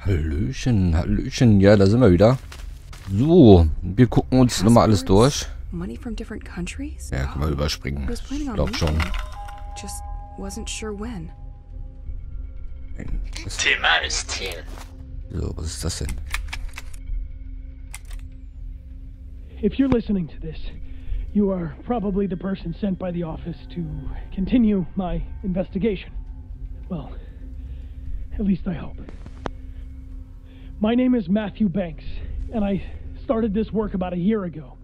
Hallöchen, Hallöchen. Ja, da sind wir wieder. So, wir gucken uns nochmal alles durch. Money from different countries? Ja, können wir überspringen. Ich glaube schon. Just wasn't sure when. So, was ist das denn? If you're listening to this, you are probably the person sent by the office to continue my investigation. Well, at least I hope. My name is Matthew Banks, and I started this work about a year ago.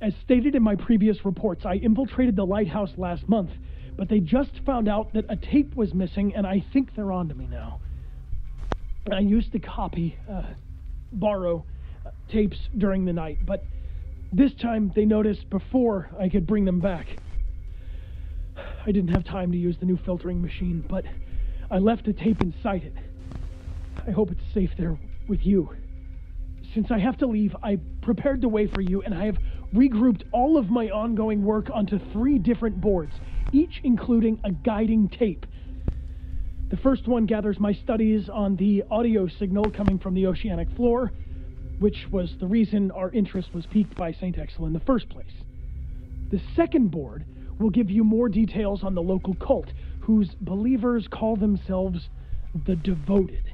As stated in my previous reports, I infiltrated the lighthouse last month, but they just found out that a tape was missing, and I think they're on to me now. I used to borrow tapes during the night, but this time they noticed before I could bring them back. I didn't have time to use the new filtering machine, but I left a tape inside it. I hope it's safe there with you. Since I have to leave, I prepared the way for you, and I have regrouped all of my ongoing work onto 3 different boards, each including a guiding tape. The first one gathers my studies on the audio signal coming from the oceanic floor, which was the reason our interest was piqued by St. Exel in the first place. The second board will give you more details on the local cult, whose believers call themselves the Devoted.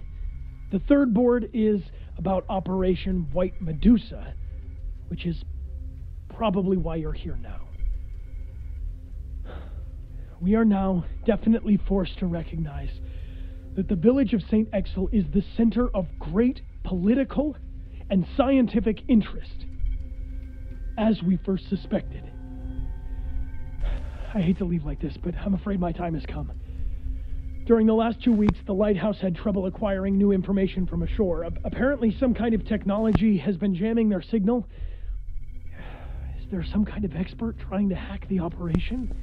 The third board is about Operation White Medusa, which is probably why you're here now. We are now definitely forced to recognize that the village of St. Exel is the center of great political and scientific interest, as we first suspected. I hate to leave like this, but I'm afraid my time has come. During the last 2 weeks, the lighthouse had trouble acquiring new information from ashore. Apparently, some kind of technology has been jamming their signal. Is there some kind of expert trying to hack the operation?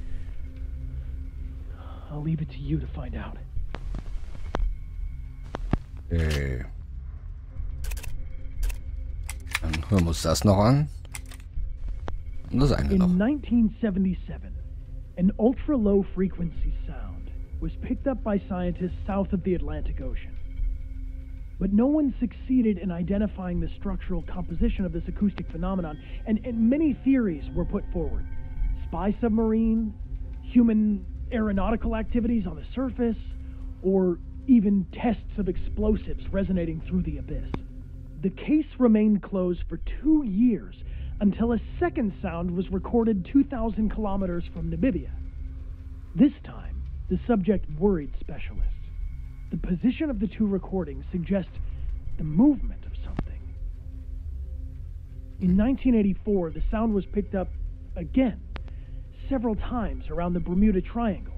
I'll leave it to you to find out. Okay. Dann hören wir uns das noch an. Und das eine noch. In 1977, an ultra-low frequency sound was picked up by scientists south of the Atlantic Ocean. But no one succeeded in identifying the structural composition of this acoustic phenomenon, and many theories were put forward. Spy submarine, human aeronautical activities on the surface, or even tests of explosives resonating through the abyss. The case remained closed for 2 years until a second sound was recorded 2,000 kilometers from Namibia. This time, the subject worried specialists. The position of the 2 recordings suggests the movement of something. In 1984, the sound was picked up again, several times around the Bermuda Triangle.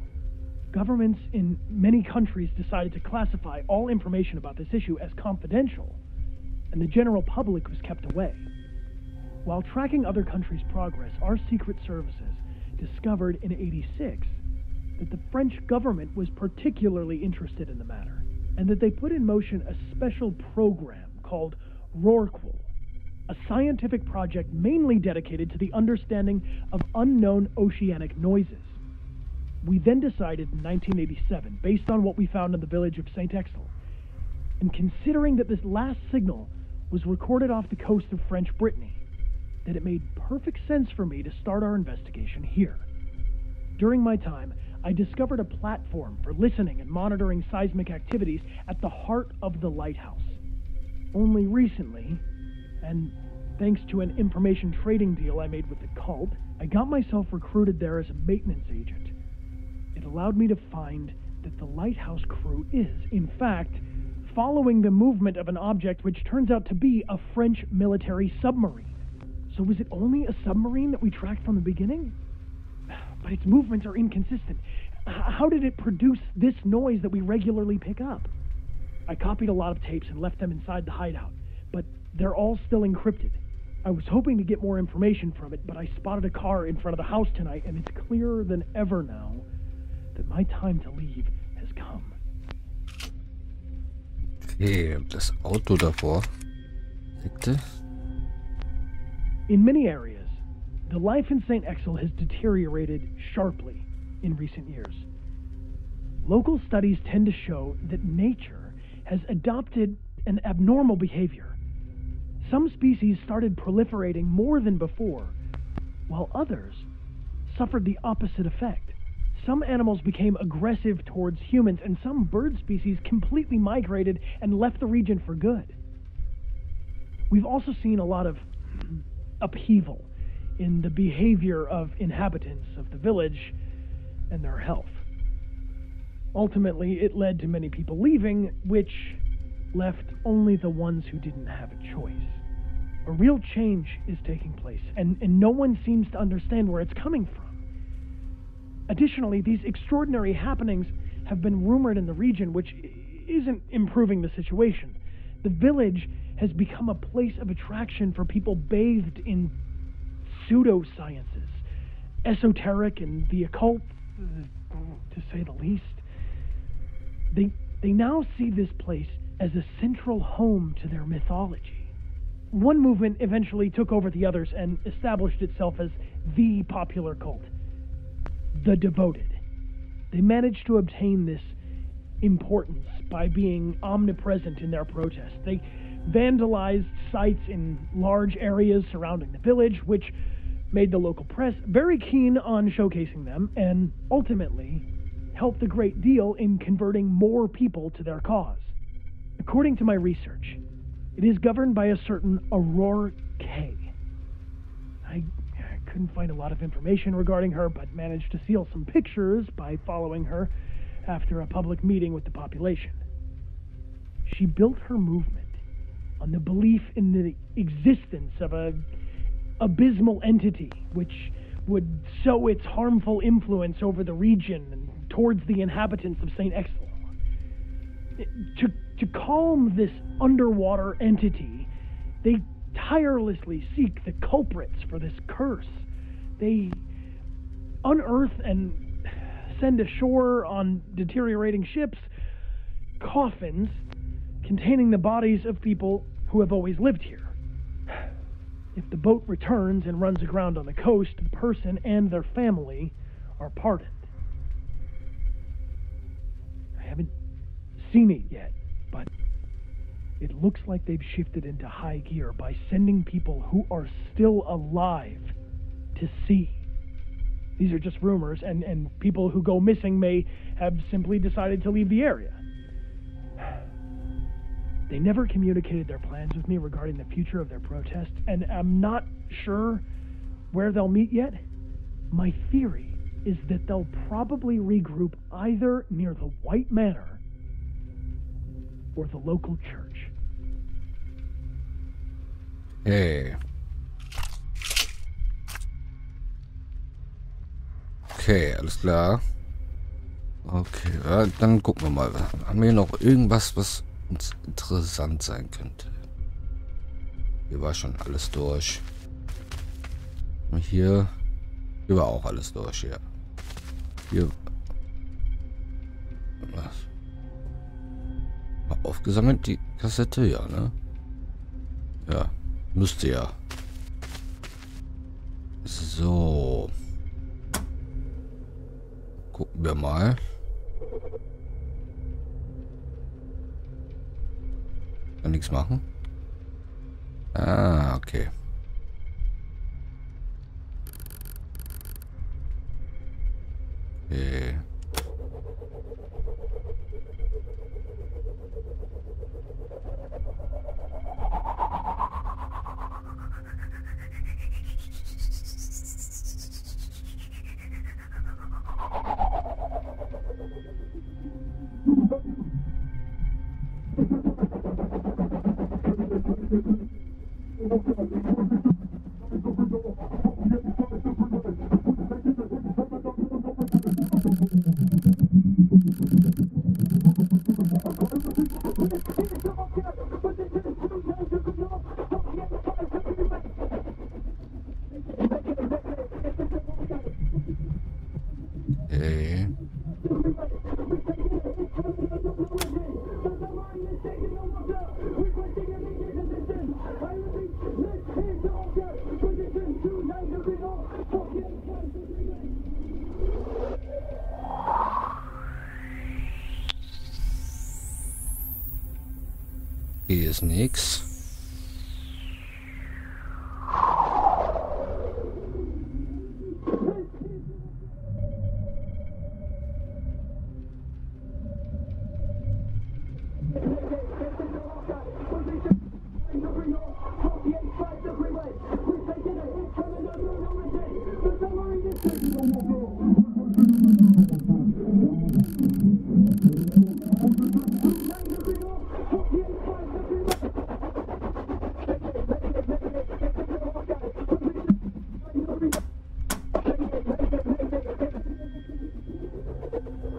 Governments in many countries decided to classify all information about this issue as confidential, and the general public was kept away. While tracking other countries' progress, our secret services discovered in '86 that the French government was particularly interested in the matter, and that they put in motion a special program called Rorqual, a scientific project mainly dedicated to the understanding of unknown oceanic noises. We then decided in 1987, based on what we found in the village of St. Exel, and considering that this last signal was recorded off the coast of French Brittany, that it made perfect sense for me to start our investigation here. During my time, I discovered a platform for listening and monitoring seismic activities at the heart of the lighthouse. Only recently, and thanks to an information trading deal I made with the cult, I got myself recruited there as a maintenance agent. It allowed me to find that the lighthouse crew is, in fact, following the movement of an object which turns out to be a French military submarine. So was it only a submarine that we tracked from the beginning? But its movements are inconsistent. How did it produce this noise that we regularly pick up? I copied a lot of tapes and left them inside the hideout, but they're all still encrypted. I was hoping to get more information from it, but I spotted a car in front of the house tonight, and it's clearer than ever now that my time to leave has come. Okay, das Auto davor. Bitte. In many areas, the life in St. Exel has deteriorated sharply in recent years. Local studies tend to show that nature has adopted an abnormal behavior. Some species started proliferating more than before, while others suffered the opposite effect. Some animals became aggressive towards humans, and some bird species completely migrated and left the region for good. We've also seen a lot of upheaval in the behavior of inhabitants of the village and their health. Ultimately, it led to many people leaving, which left only the ones who didn't have a choice. A real change is taking place, and no one seems to understand where it's coming from. Additionally, these extraordinary happenings have been rumored in the region, which isn't improving the situation. The village has become a place of attraction for people bathed in pseudosciences, esoteric and the occult, to say the least. They now see this place as a central home to their mythology. One movement eventually took over the others and established itself as the popular cult, the Devoted. They managed to obtain this importance by being omnipresent in their protests. They vandalized sites in large areas surrounding the village, which made the local press very keen on showcasing them, and ultimately helped a great deal in converting more people to their cause. According to my research, it is governed by a certain Aurora K. I couldn't find a lot of information regarding her, but managed to steal some pictures by following her after a public meeting with the population. She built her movement on the belief in the existence of an abysmal entity which would sow its harmful influence over the region and towards the inhabitants of St. Exel. To calm this underwater entity, they tirelessly seek the culprits for this curse. They unearth and send ashore on deteriorating ships coffins containing the bodies of people who have always lived here. If the boat returns and runs aground on the coast, the person and their family are pardoned. I haven't seen it yet, but it looks like they've shifted into high gear by sending people who are still alive to sea. These are just rumors, and people who go missing may have simply decided to leave the area. They never communicated their plans with me regarding the future of their protest, and I'm not sure where they'll meet yet. My theory is that they'll probably regroup either near the White Manor or the local church. Hey. Okay, alles klar. Okay, ja, dann gucken wir mal. Haben wir noch irgendwas, was uns interessant sein könnte? Hier war schon alles durch. Hier war auch alles durch, ja. Hier. Was? Mal aufgesammelt, die Kassette, ja, ne? Ja, müsste ja. So. Gucken wir mal. Kann nichts machen. Ah, okay. Okay. Hier ist nix.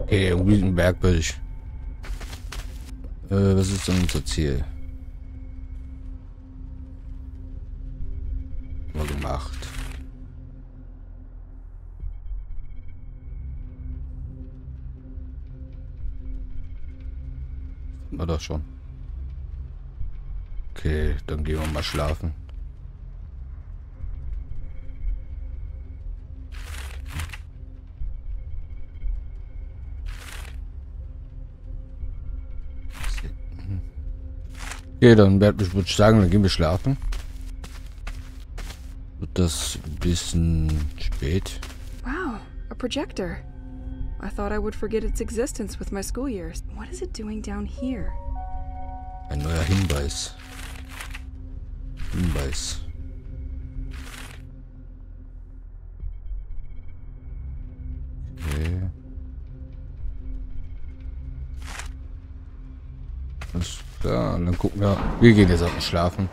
Okay, irgendwie ein Bergbösch. Was ist denn unser Ziel? Mal gemacht. Haben wir doch schon. Okay, dann gehen wir mal schlafen. Okay, dann würde ich sagen, dann gehen wir schlafen. Wird das ein bisschen spät? Wow, a projector. I thought I would forget its existence with my school years. What is it doing down here? Ein neuer Hinweis. Hinweis. Okay. Alles klar, und dann gucken wir. Wir gehen jetzt auch schlafen.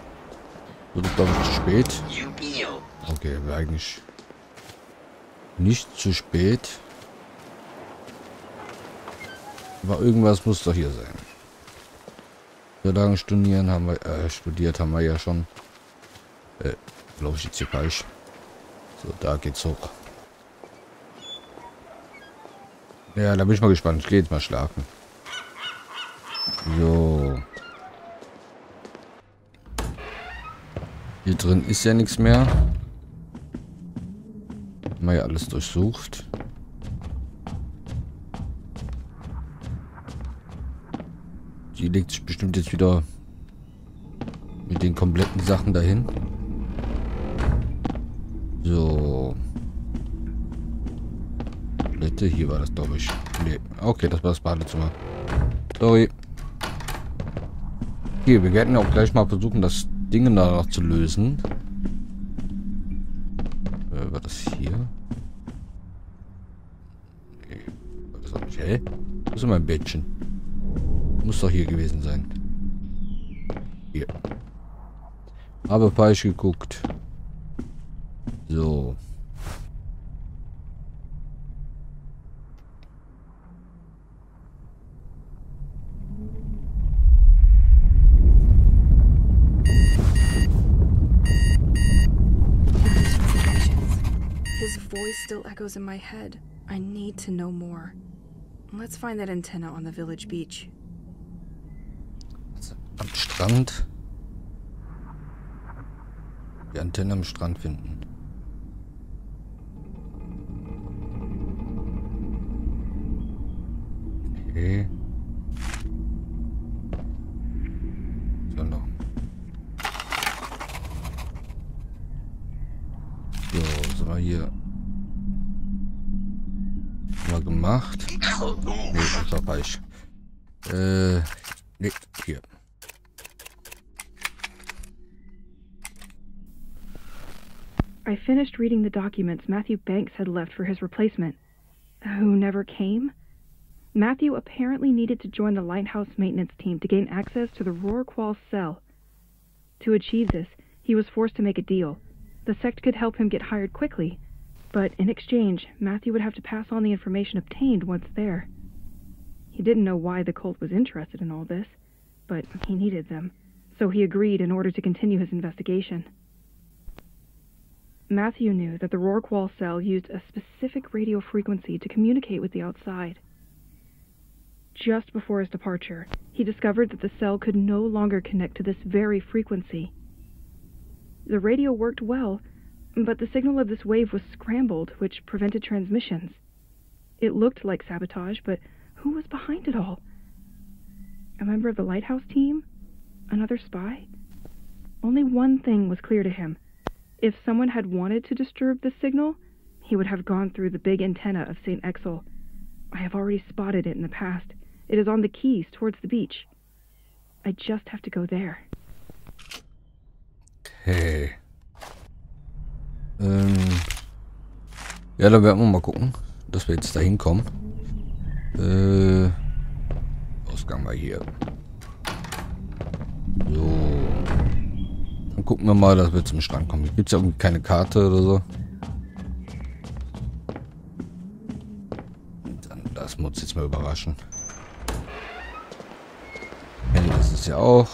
Wird glaube ich zu spät. Okay, wäre eigentlich nicht zu spät. Aber irgendwas muss doch hier sein. So lange studiert haben wir ja schon. Glaube ich jetzt hier falsch. So, da geht's hoch. Ja, da bin ich mal gespannt. Ich gehe jetzt mal schlafen. So. Hier drin ist ja nichts mehr. Haben wir ja alles durchsucht. Die legt sich bestimmt jetzt wieder mit den kompletten Sachen dahin. So. Toilette, hier war das, glaube ich. Nee. Okay, das war das Badezimmer. Sorry. Hier, wir werden auch gleich mal versuchen, das Ding da noch zu lösen. War das hier? Okay. War das auch nicht? Hä? Wo ist mein Bettchen? Muss doch hier gewesen sein. Hier. Habe falsch geguckt. So. His voice still echoes in my head. I need to know more. Let's find that antenna on the village beach. Am Strand. Die Antenne am Strand finden. Okay. So noch. So, sind wir hier mal gemacht. Nee, das war falsch. Nee, hier. I finished reading the documents Matthew Banks had left for his replacement, who never came. Matthew apparently needed to join the lighthouse maintenance team to gain access to the Rorqual cell. To achieve this, he was forced to make a deal. The sect could help him get hired quickly, but in exchange, Matthew would have to pass on the information obtained once there. He didn't know why the cult was interested in all this, but he needed them, so he agreed in order to continue his investigation. Matthew knew that the Rorqual cell used a specific radio frequency to communicate with the outside. Just before his departure, he discovered that the cell could no longer connect to this very frequency. The radio worked well, but the signal of this wave was scrambled, which prevented transmissions. It looked like sabotage, but who was behind it all? A member of the lighthouse team? An another spy? Only one thing was clear to him. If someone had wanted to disturb the signal, he would have gone through the big antenna of St. Exel. I have already spotted it in the past. It is on the quays towards the beach. I just have to go there. Okay. Ja, da werden wir mal gucken, dass wir jetzt da hinkommen. Ausgang war hier. So. Dann gucken wir mal, dass wir zum Strand kommen. Hier gibt es ja irgendwie keine Karte oder so. Dann das muss jetzt mal überraschen. Hell ist es ja auch.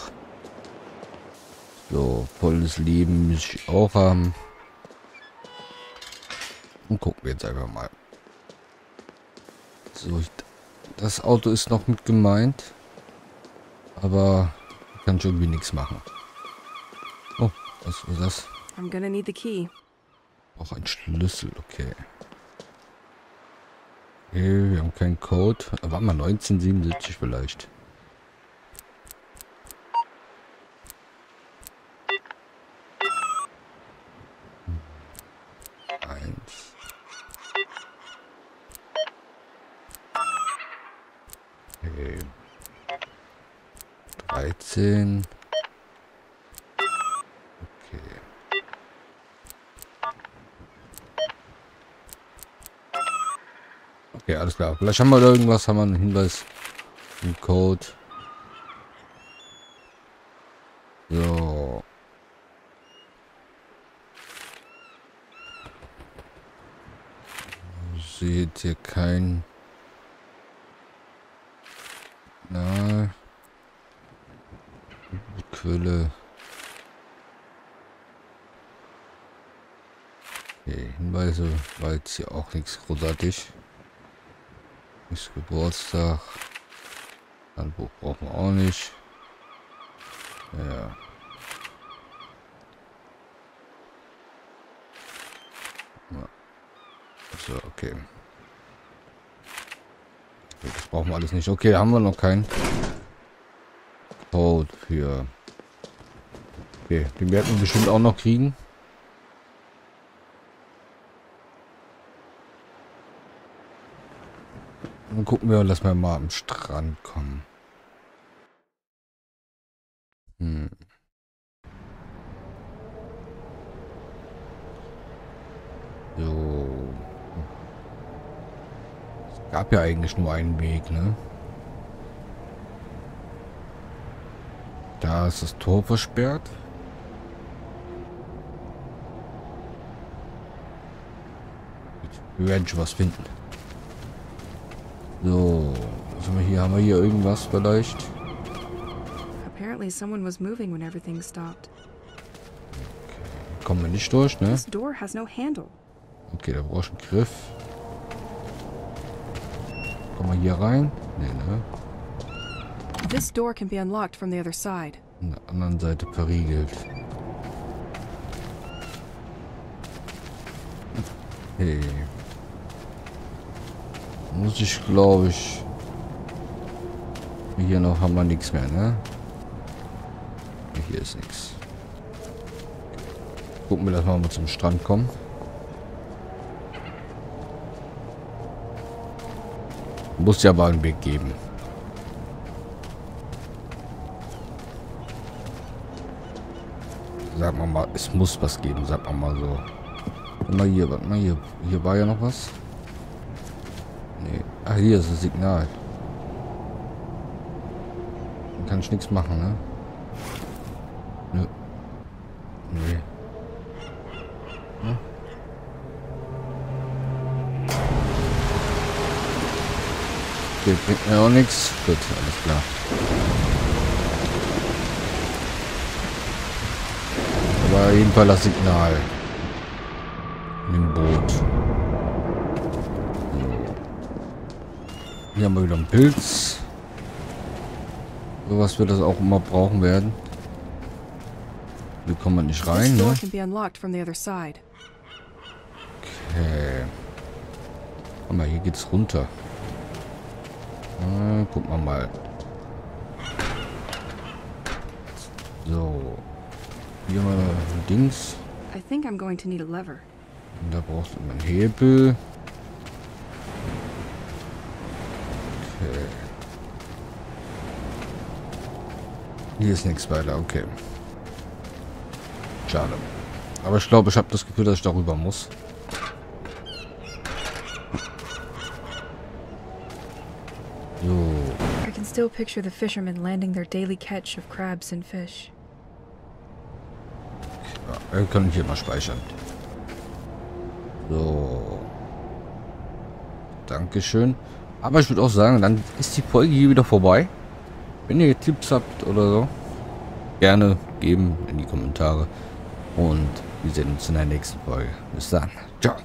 So, volles Leben muss ich auch haben. Und gucken wir jetzt einfach mal. So, das Auto ist noch mit gemeint. Aber kann ich irgendwie nichts machen. Oh, was war das? I'm gonna need the key. Auch ein Schlüssel, okay. Okay, wir haben keinen Code. Warte mal, 1977 vielleicht. Okay. 13. Okay. Okay, alles klar. Vielleicht haben wir da irgendwas, haben wir einen Hinweis, einen Code. So. Seht hier kein... Na, Quelle. Okay, Hinweise war jetzt hier auch nichts großartig. Ist Geburtstag. Handbuch brauchen wir auch nicht. Ja. So, okay. Das brauchen wir alles nicht. Okay, haben wir noch keinen Code für. Okay, den werden wir bestimmt auch noch kriegen. Dann gucken wir, dass wir mal am Strand kommen. So. Gab ja eigentlich nur einen Weg, ne? Da ist das Tor versperrt. Wir werden schon was finden. So, was haben wir hier? Haben wir hier irgendwas vielleicht? Apparently someone was moving when everything stopped. Okay. Kommen wir nicht durch, ne? This door has no handle. Okay, da brauchst du einen Griff. Kommen wir hier rein? Nee, ne? This door can be unlocked from the other side. An der anderen Seite verriegelt. Okay. Muss ich, glaube ich... Hier noch haben wir nichts mehr, ne? Hier ist nichts. Gucken wir, dass wir mal zum Strand kommen. Muss ja mal einen Weg geben. Sagen wir mal, es muss was geben, sagt man mal so. Warte mal hier. Hier war ja noch was. Nee. Ach, hier ist das Signal. Dann kann ich nichts machen, ne? Nö. Nee. Hm? Okay, bringt mir auch nichts. Gut, alles klar. Aber jedenfalls das Signal. In dem Boot. So. Hier haben wir wieder einen Pilz. So was wir das auch immer brauchen werden. Hier kommen wir nicht rein, ne? Okay. Guck mal, hier geht's runter. Gucken wir mal. So. Hier mal Dings. I think I'm going to need a lever. Und da brauchst du einen Hebel. Okay. Hier ist nichts weiter, okay. Schade. Aber ich glaube, ich habe das Gefühl, dass ich darüber muss. So. I can still picture the fishermen landing their daily catch of crabs and fish. Ja, wir können hier mal speichern. So. Dankeschön. Aber ich würde auch sagen, dann ist die Folge hier wieder vorbei. Wenn ihr Tipps habt oder so, gerne geben in die Kommentare. Und wir sehen uns in der nächsten Folge. Bis dann. Ciao.